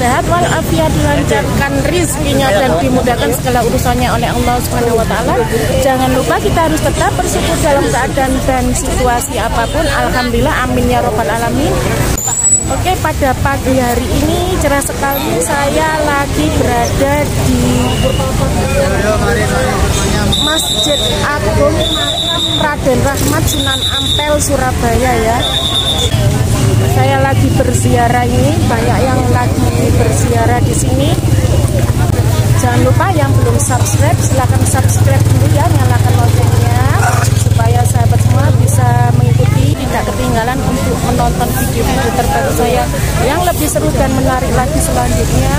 sehat walafiat, dilancarkan rizkinya dan dimudahkan segala urusannya oleh Allah Subhanahu wa taala. Jangan lupa kita harus tetap bersyukur dalam keadaan dan situasi apapun. Alhamdulillah, amin ya robbal alamin. Oke, pada pagi hari ini cerah sekali. Saya lagi berada di Masjid Agung Makam Raden Rahmat Sunan Ampel, Surabaya ya. Saya lagi berziarah ini, banyak yang lagi berziarah di sini. Jangan lupa yang belum subscribe, silahkan subscribe dulu ya, nyalakan loncengnya supaya sahabat semua bisa mengikuti, tidak ketinggalan untuk menonton video-video terbaru saya yang lebih seru dan menarik lagi selanjutnya.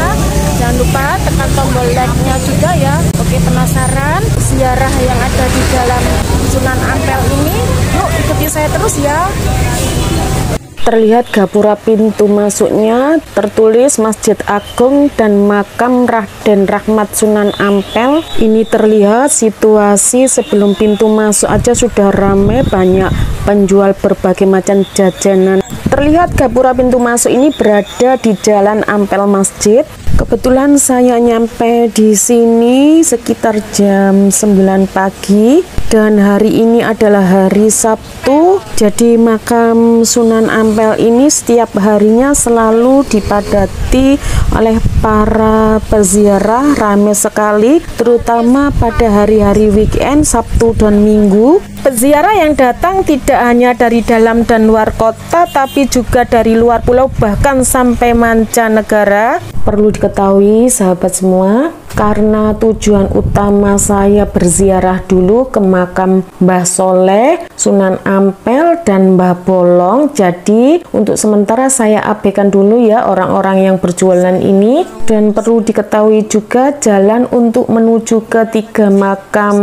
Jangan lupa tekan tombol like-nya juga ya. Oke, penasaran ziarah yang ada di dalam Sunan Ampel ini? Yuk ikuti saya terus ya. Terlihat gapura pintu masuknya tertulis Masjid Agung dan Makam Raden Rahmat Sunan Ampel. Ini terlihat situasi sebelum pintu masuk aja sudah ramai, banyak penjual berbagai macam jajanan. Terlihat gapura pintu masuk ini berada di Jalan Ampel Masjid. Kebetulan saya nyampe di sini sekitar jam 9 pagi dan hari ini adalah hari Sabtu. Jadi makam Sunan Ampel ini setiap harinya selalu dipadati oleh para peziarah, ramai sekali, terutama pada hari-hari weekend, Sabtu dan Minggu. Peziarah yang datang tidak hanya dari dalam dan luar kota, tapi juga dari luar pulau, bahkan sampai mancanegara. Perlu diketahui sahabat semua, karena tujuan utama saya berziarah dulu ke makam Mbah Soleh, Sunan Ampel, dan Mbah Bolong. Jadi untuk sementara saya abaikan dulu ya orang-orang yang berjualan ini. Dan perlu diketahui juga jalan untuk menuju ke 3 makam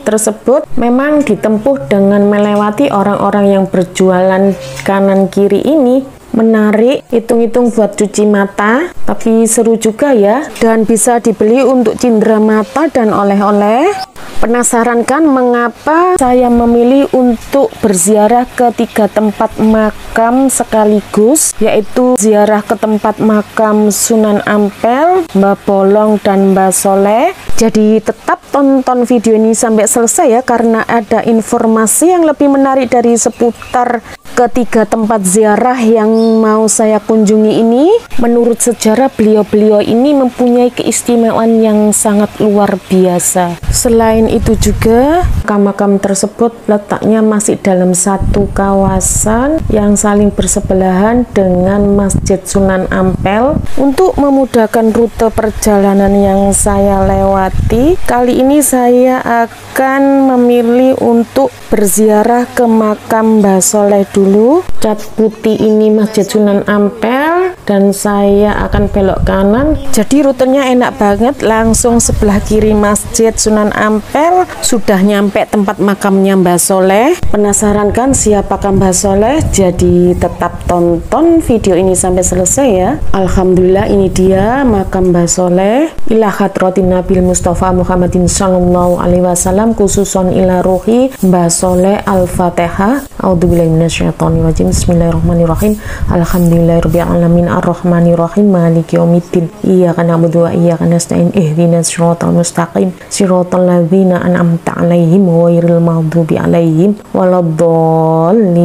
tersebut memang ditempuh dengan melewati orang-orang yang berjualan kanan kiri ini. Menarik, hitung-hitung buat cuci mata, tapi seru juga ya, dan bisa dibeli untuk cindera mata dan oleh-oleh. Penasaran kan mengapa saya memilih untuk berziarah ke 3 tempat makam sekaligus, yaitu ziarah ke tempat makam Sunan Ampel, Mbah Bolong, dan Mbah Soleh. Jadi tetap tonton video ini sampai selesai ya, karena ada informasi yang lebih menarik dari seputar ketiga tempat ziarah yang mau saya kunjungi ini. Menurut sejarah, beliau-beliau ini mempunyai keistimewaan yang sangat luar biasa. Selain itu juga, makam-makam tersebut letaknya masih dalam satu kawasan yang saling bersebelahan dengan Masjid Sunan Ampel. Untuk memudahkan rute perjalanan yang saya lewati, kali ini saya akan memilih untuk berziarah ke makam Mbah Soleh dulu. Cat putih ini Masjid Sunan Ampel, dan saya akan belok kanan. Jadi rutenya enak banget, langsung sebelah kiri Masjid Sunan Ampel sudah nyampe tempat makamnya Mbah Soleh. Penasaran kan siapakah Mbah Soleh? Jadi tetap tonton video ini sampai selesai ya. Alhamdulillah, ini dia makam Mbah Soleh. Ila hadratin Nabil Mustafa Muhammadin sallallahu alaihi wasallam, khususon ila ruhi Mbah Soleh. Al-Fatihah. A'udzubillahi minasyaitonir rajim. Bismillahirrahmanirrahim. Alhamdulillahirabbil alamin arrahmanirrahim maliki yaumiddin. Iyyaka na'budu wa iyyaka nasta'in. Ihdinas siratal mustaqim. Siratal ladzina an'amta 'alaihim ghairil maghdubi 'alaihim waladdallin.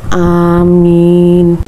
Amin.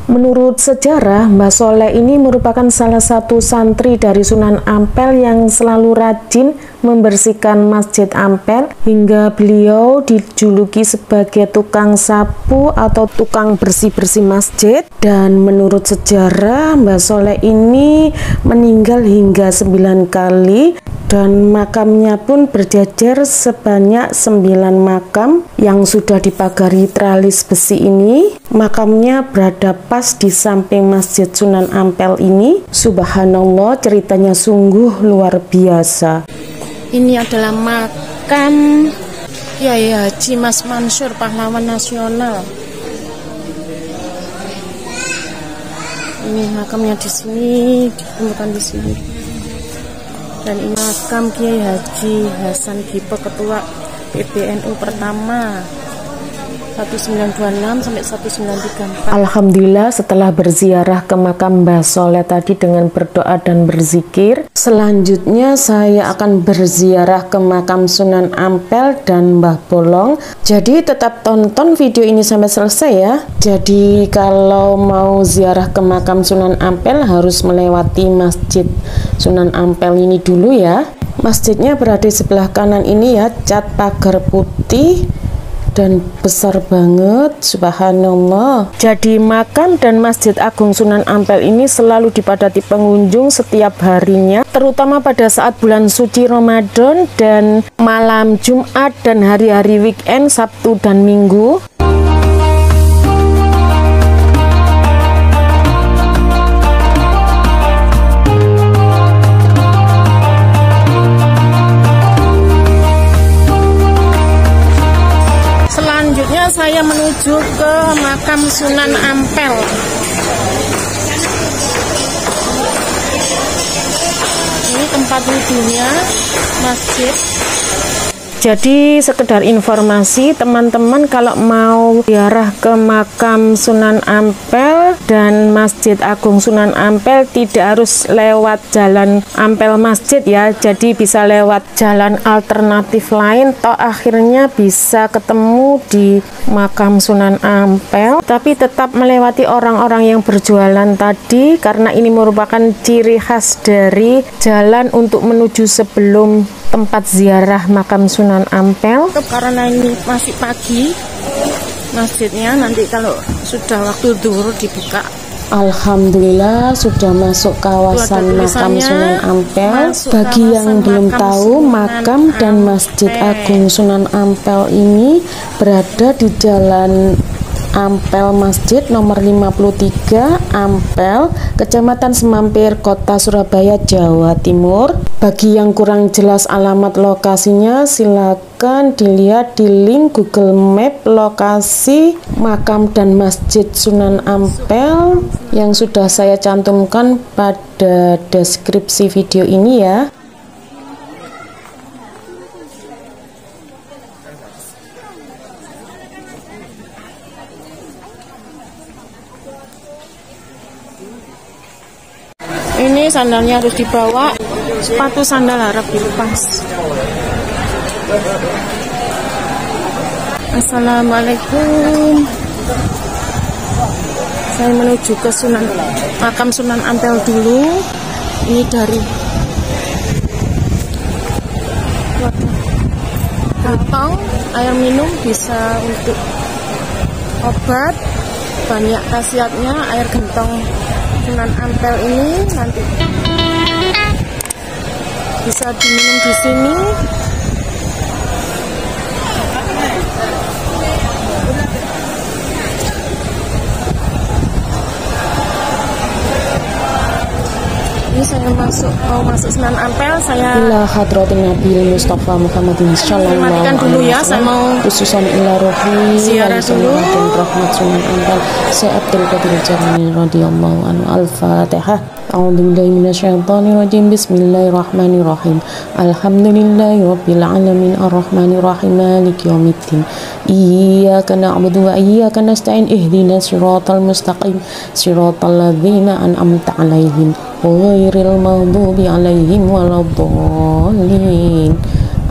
Menurut sejarah, Mbah Soleh ini merupakan salah satu santri dari Sunan Ampel yang selalu rajin membersihkan Masjid Ampel, hingga beliau dijuluki sebagai tukang sapu atau tukang bersih-bersih masjid. Dan menurut sejarah, Mbah Soleh ini meninggal hingga 9 kali, dan makamnya pun berjajar sebanyak 9 makam yang sudah dipagari tralis besi ini. Makamnya berada pas di samping Masjid Sunan Ampel ini. Subhanallah, ceritanya sungguh luar biasa. Ini adalah makam Kiai Haji Mas Mansur, pahlawan nasional. Ini makamnya di sini, ditemukan di sini. Dan ini makam Kiai Haji Hasan Gipo, Ketua PBNU pertama 1926 sampai 1934. Alhamdulillah, setelah berziarah ke makam Mbah Soleh tadi dengan berdoa dan berzikir, selanjutnya saya akan berziarah ke makam Sunan Ampel dan Mbah Bolong. Jadi tetap tonton video ini sampai selesai ya. Jadi kalau mau ziarah ke makam Sunan Ampel harus melewati Masjid Sunan Ampel ini dulu ya. Masjidnya berada di sebelah kanan ini ya, cat pagar putih dan besar banget, subhanallah. Jadi makam dan Masjid Agung Sunan Ampel ini selalu dipadati pengunjung setiap harinya, terutama pada saat bulan suci Ramadan dan malam Jumat dan hari-hari weekend Sabtu dan Minggu. Selanjutnya saya menuju ke makam Sunan Ampel. Ini tempat wudhunya, masjid. Jadi sekedar informasi teman-teman, kalau mau ziarah ke makam Sunan Ampel dan Masjid Agung Sunan Ampel tidak harus lewat jalan Ampel Masjid ya, jadi bisa lewat jalan alternatif lain, toh akhirnya bisa ketemu di makam Sunan Ampel, tapi tetap melewati orang-orang yang berjualan tadi karena ini merupakan ciri khas dari jalan untuk menuju sebelum tempat ziarah makam Sunan Ampel. Karena ini masih pagi masjidnya, nanti kalau sudah waktu zuhur dibuka. Alhamdulillah sudah masuk kawasan makam Sunan Ampel. Bagi yang belum tahu, makam dan Masjid Agung Sunan Ampel ini berada di Jalan Ampel Masjid nomor 53 Ampel, Kecamatan Semampir, Kota Surabaya, Jawa Timur. Bagi yang kurang jelas alamat lokasinya, silakan dilihat di link Google Map lokasi makam dan Masjid Sunan Ampel yang sudah saya cantumkan pada deskripsi video ini ya. Ini sandalnya harus dibawa, sepatu sandal harap dilepas. Assalamualaikum. Saya menuju ke makam Sunan Ampel dulu. Ini dari kantong air minum, bisa untuk obat, banyak khasiatnya air gentong Sunan Ampel ini, nanti bisa diminum di sini. Ini saya mau masuk Sunan Ampel. Saya ila hadratin Nabi Mustafa Muhammadin sallallahu alaihi wasallam dulu ya, saya mau khususan ila rohi ziarah dulu dan rahmat Sunan Ampel. Saya Abdul Qadir Jalani radhiyallahu anhu. Al-Fatihah. A'udzubillahi minasyaitonirrajim. Bismillahirrahmanirrahim. Alhamdulillahirabbil alamin arrahmanirrahim maliki yaumiddin. Iyyaka na'budu wa iyyaka nasta'in. Ihdinas siratal mustaqim. Siratal ladzina an'amta 'alaihim ghairil maghdubi 'alaihim waladdallin.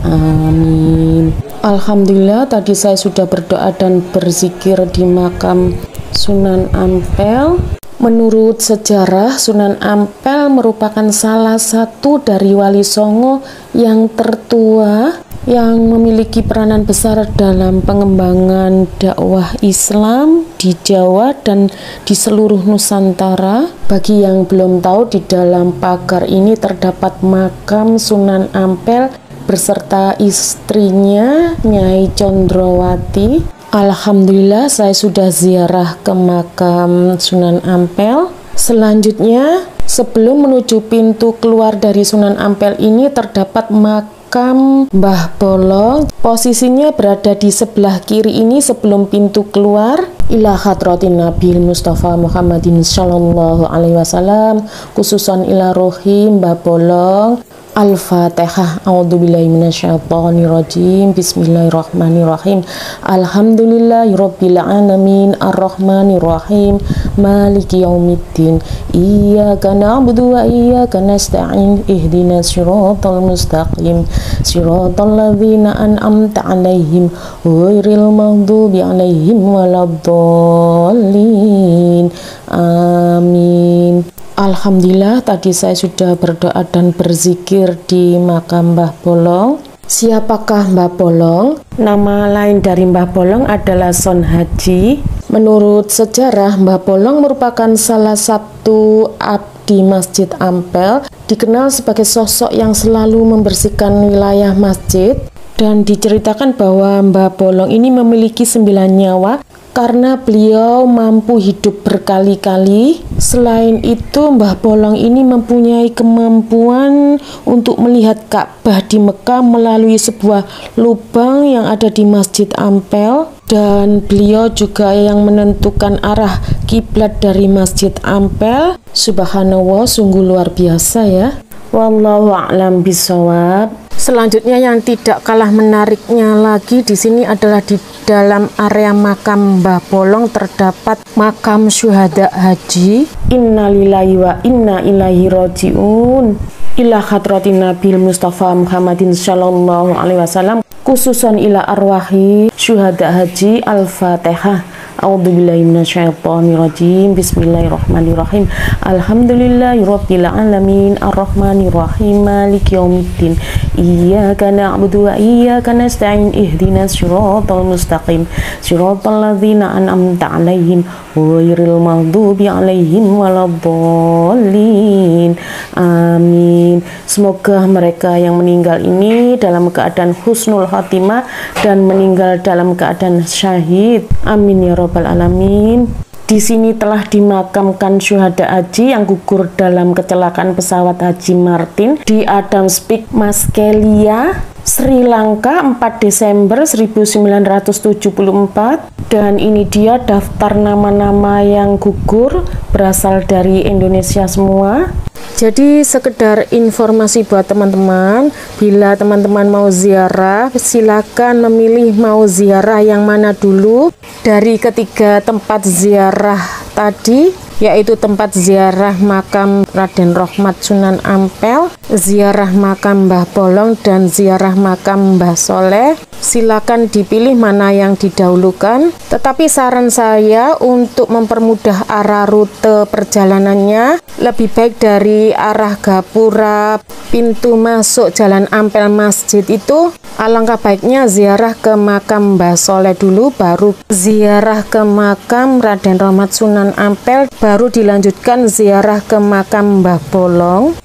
Amin. Alhamdulillah, tadi saya sudah berdoa dan berzikir di makam Sunan Ampel. Menurut sejarah, Sunan Ampel merupakan salah satu dari Wali Songo yang tertua yang memiliki peranan besar dalam pengembangan dakwah Islam di Jawa dan di seluruh Nusantara. Bagi yang belum tahu, di dalam pagar ini terdapat makam Sunan Ampel beserta istrinya Nyai Condrowati. Alhamdulillah saya sudah ziarah ke makam Sunan Ampel. Selanjutnya, sebelum menuju pintu keluar dari Sunan Ampel ini terdapat makam makam Mbah Bolong. Posisinya berada di sebelah kiri ini sebelum pintu keluar. Ila hadratin Nabi Mustafa Muhammadin sallallahu alaihi wasallam, khususan ila rohim Mbah Bolong. Al-Fatihah. A'udzubillahi minasyaitonirrajim. Bismillahirrahmanirrahim. Alhamdulillahirabbil alamin arrahmanirrahim maliki yaumiddin. Iyyaka na'budu wa iyyaka nasta'in. Ihdinas siratal mustaqim. Siratal ladzina an'amta 'alaihim ghairil maghdubi 'alaihim waladdallin. Amin. Alhamdulillah, tadi saya sudah berdoa dan berzikir di makam Mbah Bolong. Siapakah Mbah Bolong? Nama lain dari Mbah Bolong adalah Son Haji. Menurut sejarah, Mbah Bolong merupakan salah satu abdi Masjid Ampel, dikenal sebagai sosok yang selalu membersihkan wilayah masjid, dan diceritakan bahwa Mbah Bolong ini memiliki 9 nyawa karena beliau mampu hidup berkali-kali. Selain itu, Mbah Bolong ini mempunyai kemampuan untuk melihat Ka'bah di Mekah melalui sebuah lubang yang ada di Masjid Ampel, dan beliau juga yang menentukan arah kiblat dari Masjid Ampel. Subhanallah, sungguh luar biasa ya. Wallahu a'lam bishawab. Selanjutnya yang tidak kalah menariknya lagi di sini adalah di dalam area makam Mbah Bolong terdapat makam syuhada haji. Innalillahi wa inna ilaihi rajiun. Ila hadratin Nabi Mustafa Muhammadin sallallahu alaihi wasallam, khususan ila arwahi syuhada haji. Al-Fatihah. A'udzubillahi minasyaitonirrajim. Bismillahirrahmanirrahim. Alhamdulillahirabbil alamin arrahmanirrahim maliki yaumiddin. Iyyaka na'budu wa iyyaka nasta'in. Ihdinas siratal mustaqim. Siratal ladzina an'amta 'alaihim ghairil maghdubi 'alaihim waladdallin. Amin. Semoga mereka yang meninggal ini dalam keadaan husnul khotimah dan meninggal dalam keadaan syahid. Amin ya rabbal alamin. Di sini telah dimakamkan syuhada haji yang gugur dalam kecelakaan pesawat Haji Martin di Adams Peak, Maskelia, Sri Lanka 4 Desember 1974. Dan ini dia daftar nama-nama yang gugur berasal dari Indonesia semua. Jadi sekedar informasi buat teman-teman, bila teman-teman mau ziarah, silakan memilih mau ziarah yang mana dulu dari ketiga tempat ziarah tadi, yaitu tempat ziarah makam Raden Rohmat Sunan Ampel, ziarah makam Mbah Bolong, dan ziarah makam Mbah Soleh. Silakan dipilih mana yang didahulukan. Tetapi saran saya untuk mempermudah arah rute perjalanannya, lebih baik dari arah Gapura, pintu masuk Jalan Ampel Masjid itu, alangkah baiknya ziarah ke makam Mbah Soleh dulu, baru ziarah ke makam Raden Rohmat Sunan Ampel, baru dilanjutkan ziarah ke makam Mbah Bolong.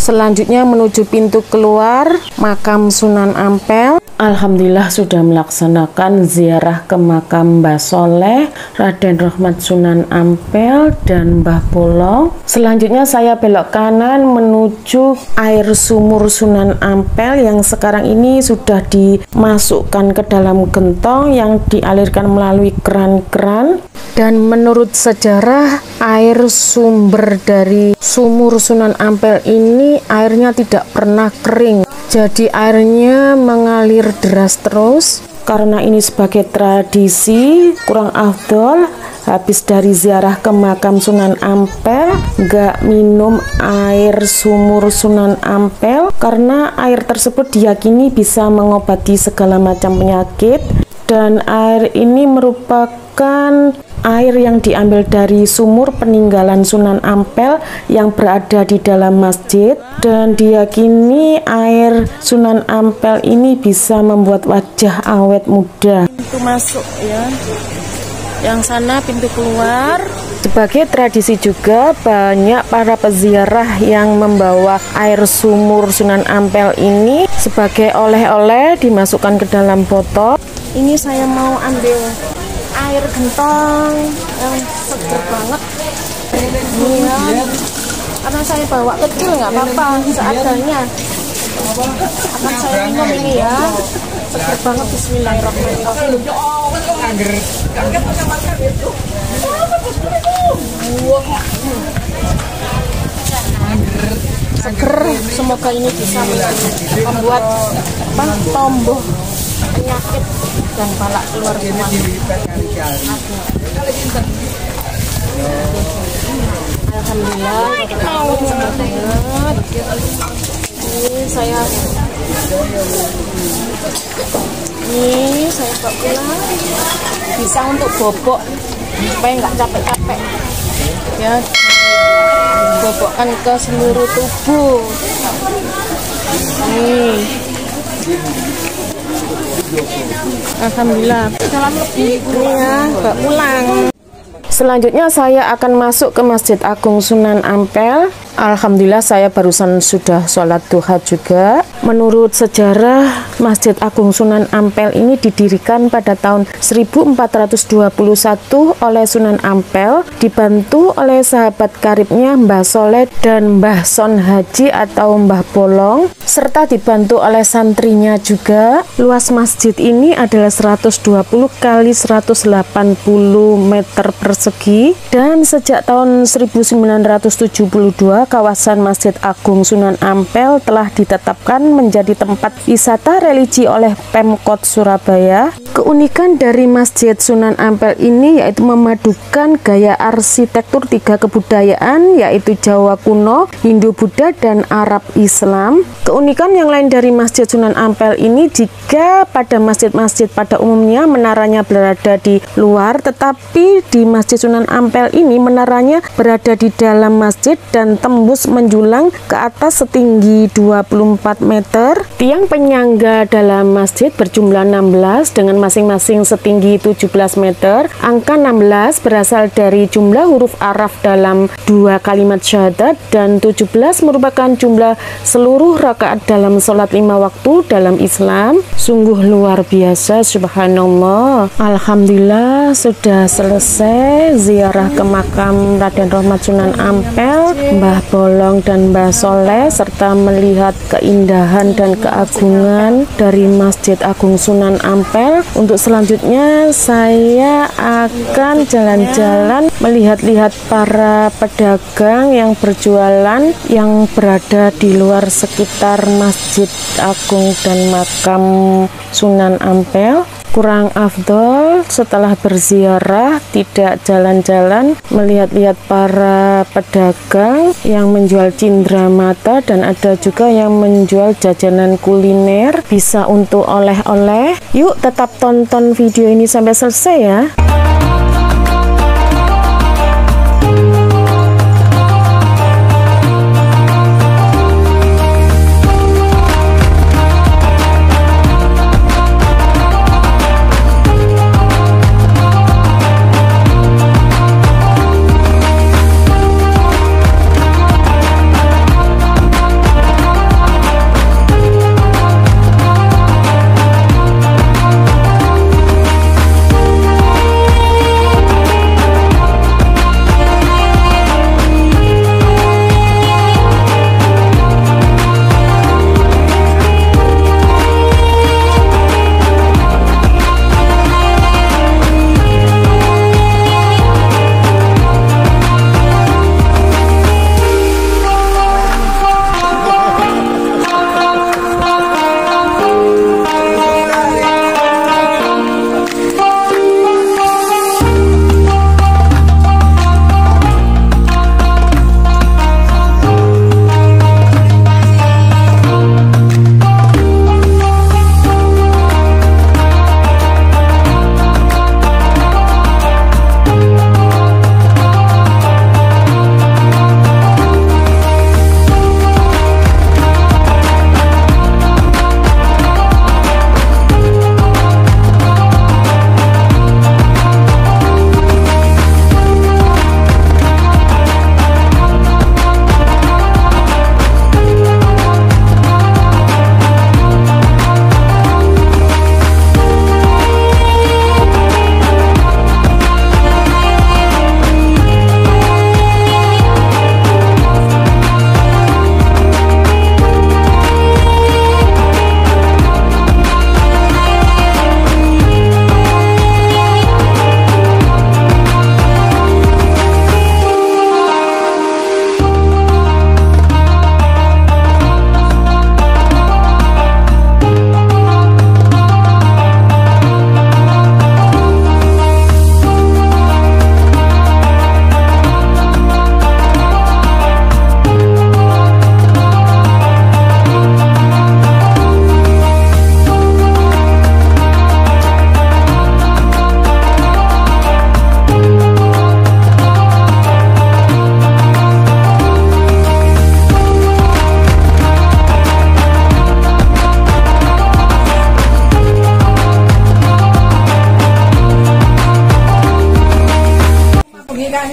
Selanjutnya menuju pintu keluar makam Sunan Ampel. Alhamdulillah sudah melaksanakan ziarah ke makam Mbah Soleh, Raden Rohmat Sunan Ampel, dan Mbah Bolong. Selanjutnya saya belok kanan menuju air sumur Sunan Ampel yang sekarang ini sudah dimasukkan ke dalam gentong yang dialirkan melalui keran-keran. Dan menurut sejarah, air sumber dari sumur Sunan Ampel ini airnya tidak pernah kering. Jadi airnya mengalir deras terus. Karena ini sebagai tradisi, kurang afdol habis dari ziarah ke makam Sunan Ampel nggak minum air sumur Sunan Ampel, karena air tersebut diyakini bisa mengobati segala macam penyakit. Dan air ini merupakan air yang diambil dari sumur peninggalan Sunan Ampel yang berada di dalam masjid, dan diyakini air Sunan Ampel ini bisa membuat wajah awet muda. Pintu masuk ya, yang sana pintu keluar. Sebagai tradisi juga, banyak para peziarah yang membawa air sumur Sunan Ampel ini sebagai oleh-oleh dimasukkan ke dalam botol. Ini saya mau ambil air gentong yang seger banget ini ya, karena saya bawa kecil nggak apa-apa seadanya. Akan saya minum ini ya. Seger banget, bismillahirrahmanirrahim. Seger, semoga ini bisa membuat tumbuh penyakit dan balak keluar semua. Alhamdulillah, banget. Ini saya bawa pulang, bisa untuk bobok supaya nggak capek-capek ya, bobokkan ke seluruh tubuh. Nih, alhamdulillah ini ya, bawa pulang. Selanjutnya saya akan masuk ke Masjid Agung Sunan Ampel. Alhamdulillah saya barusan sudah sholat duha juga. Menurut sejarah, Masjid Agung Sunan Ampel ini didirikan pada tahun 1421 oleh Sunan Ampel, dibantu oleh sahabat karibnya Mbah Soleh dan Mbah Son Haji atau Mbah Bolong, serta dibantu oleh santrinya juga. Luas masjid ini adalah 120 kali 180 meter persegi, dan sejak tahun 1972 kawasan Masjid Agung Sunan Ampel telah ditetapkan menjadi tempat wisata religi oleh Pemkot Surabaya. Keunikan dari Masjid Sunan Ampel ini yaitu memadukan gaya arsitektur 3 kebudayaan, yaitu Jawa kuno, Hindu-Buddha, dan Arab Islam. Keunikan yang lain dari Masjid Sunan Ampel ini, jika pada masjid-masjid pada umumnya menaranya berada di luar, tetapi di Masjid Sunan Ampel ini menaranya berada di dalam masjid dan tembus menjulang ke atas setinggi 24 meter. Tiang penyangga dalam masjid berjumlah 16 dengan masing-masing setinggi 17 meter. Angka 16 berasal dari jumlah huruf Araf dalam 2 kalimat syahadat, dan 17 merupakan jumlah seluruh rakaat dalam sholat 5 waktu dalam Islam. Sungguh luar biasa, subhanallah. Alhamdulillah sudah selesai ziarah ke makam Raden Rahmat Sunan Ampel, Mbah Bolong dan Mbah Soleh, serta melihat keindahan dan keagungan dari Masjid Agung Sunan Ampel. Untuk selanjutnya saya akan jalan-jalan melihat-lihat para pedagang yang berjualan yang berada di luar sekitar Masjid Agung dan makam Sunan Ampel. Kurang afdol setelah berziarah tidak jalan-jalan melihat-lihat para pedagang yang menjual cindramata, dan ada juga yang menjual jajanan kuliner bisa untuk oleh-oleh. Yuk tetap tonton video ini sampai selesai ya.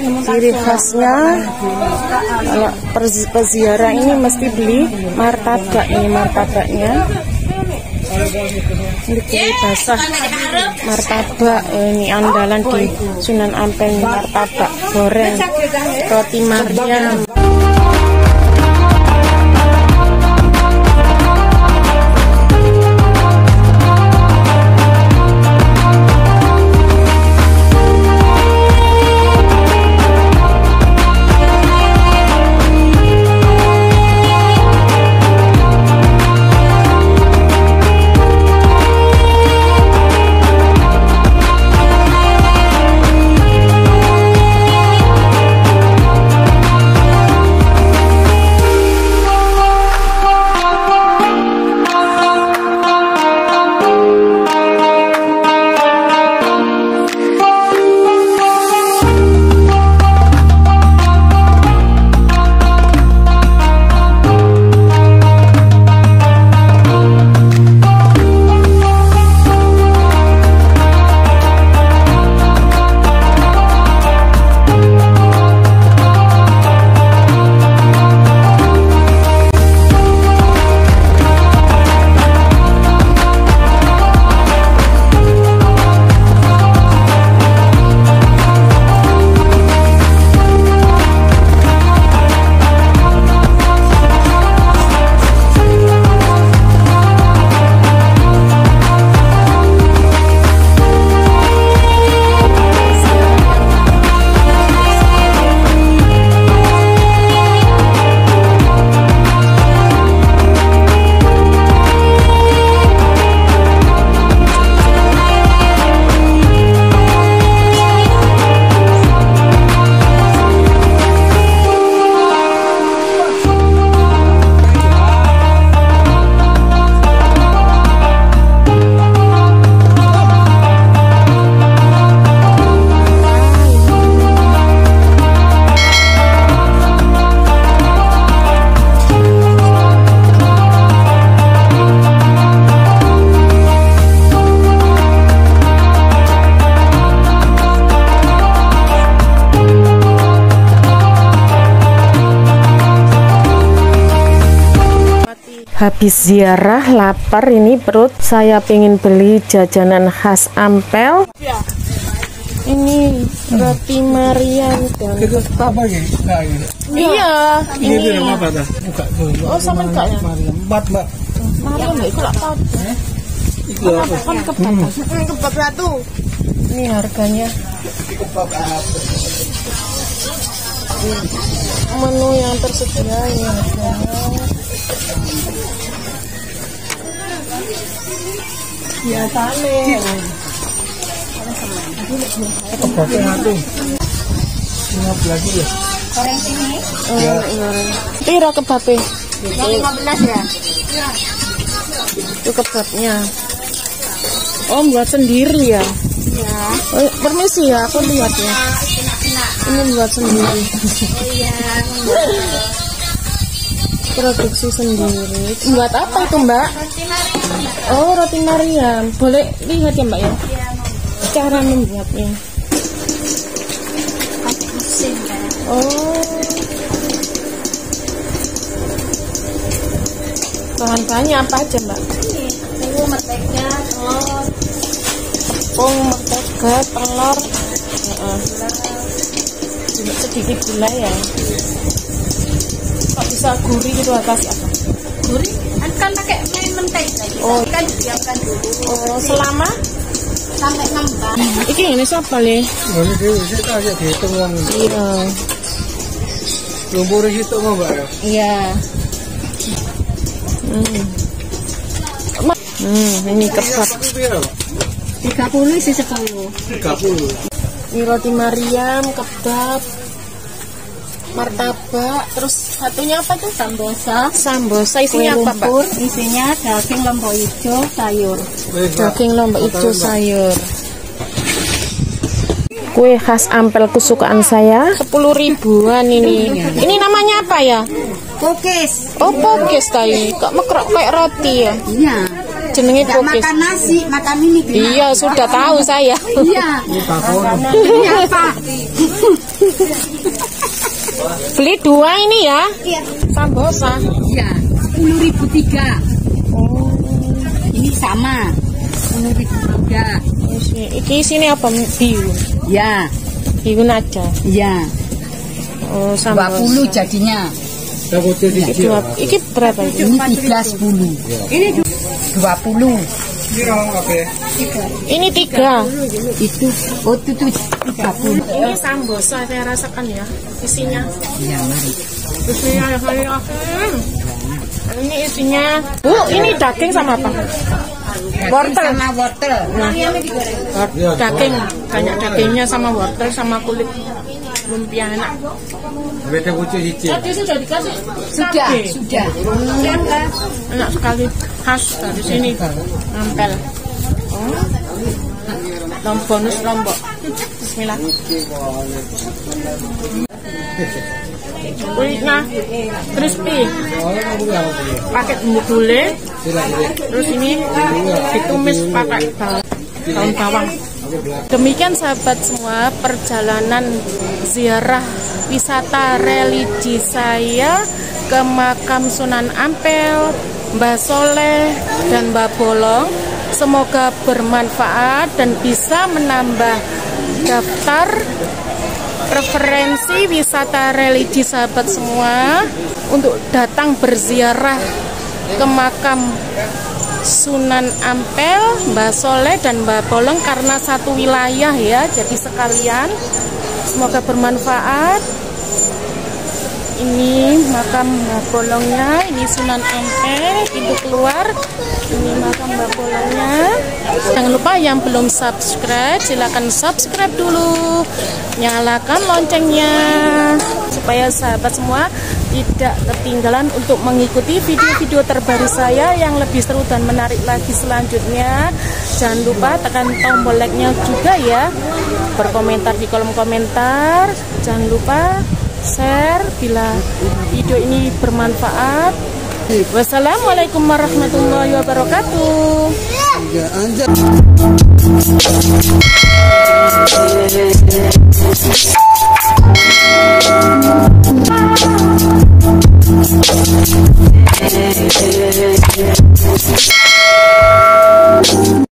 Ciri khasnya kalau peziarah ini mesti beli martabak. Ini martabaknya. Ini kue basah martabak. Ini andalan di Sunan Ampel, martabak goreng, roti Maryam. Habis ziarah lapar ini perut, saya pengen beli jajanan khas Ampel. Ini roti Maryam dan iya ini oh sama enggak ya Maryam enggak ikut apa kan kebab satu ini harganya menu yang tersedia ini harganya biasa nih. Kebabnya satu. 15 ya. Goreng sini. Piro kebabnya? 15 ya. Itu kebabnya. Oh, buat sendiri ya? Iya. Oh, permisi ya, aku lihat ya. Ini buat sendiri. Oh iya. Produksi sendiri. Buat apa itu, Mbak? Oh, roti Maryam. Boleh lihat ya, Mbak ya? Cara membuatnya. Oh. Bahan-bahannya apa aja, Mbak? Tepung, mentega, telur. Tepung, mentega, telur. Sedikit gula ya. Kok bisa gurih gitu atas apa? Gurih? Kan pakai mentega. Oh, kan diamkan dulu. Oh, selama? Sampai 6 jam. Ini siapa nih? Ini dia tak ada dihitung uang. Iya. Lumpur itu mau Mbak ya? Iya. Ini kebab. 30 sih 10. 30. Ini roti Maryam, kebab, martabak, terus satunya apa tuh? Sambosa. Sambosa isinya apa, Pak? Isinya daging lombok hijau sayur. Daging lombok hijau sayur. Kue khas Ampel kesukaan saya 10 ribuan ini. Ini namanya apa ya? Pokis. Oh, pokis tadi. Kok mekrok kayak roti ya? Iya. Jenenge pokis. Makan nasi, makan ini. Iya, sudah tahu saya. Iya. Ini apa? Beli 2 ini ya? Iya. Sambosa. Iya. 10.003. Oh. Ini sama. 10.003. Iki sini apa? Bihun. Ya. Bihun aja. Iya. Oh, sambosa. 20 jadinya. Iki berapa ini? Ini 13.10. Ini 20. Ini 3. Itu 30. Ini sambosa saya rasakan ya. Isinya. Iya, mari. Isinya ini isinya. Ini daging sama apa? Wortel sama wortel. Nah, daging, banyak dagingnya sama wortel sama kulit lumpia enak. Tadi sudah dikasih. Sudah. Enak sekali, khas dari sini. Ampel. Bonus lombok. Bismillah. Kulitnya crispy, pakai bumbu gulai, terus ini ditumis pakai daun bawang. Demikian sahabat semua perjalanan ziarah wisata religi saya ke makam Sunan Ampel, Mbah Soleh dan Mbah Bolong. Semoga bermanfaat dan bisa menambah daftar referensi wisata religi sahabat semua untuk datang berziarah ke makam Sunan Ampel, Mbah Soleh dan Mbah Bolong karena satu wilayah ya, jadi sekalian. Semoga bermanfaat. Ini makam Mbah Bolongnya, ini Sunan Ampel, pintu keluar. Ini makam Mbah Bolongnya. Jangan lupa yang belum subscribe, silakan subscribe dulu, nyalakan loncengnya supaya sahabat semua tidak ketinggalan untuk mengikuti video-video terbaru saya yang lebih seru dan menarik lagi selanjutnya. Jangan lupa tekan tombol like-nya juga ya, berkomentar di kolom komentar. Jangan lupa share bila video ini bermanfaat. Wassalamualaikum warahmatullahi wabarakatuh.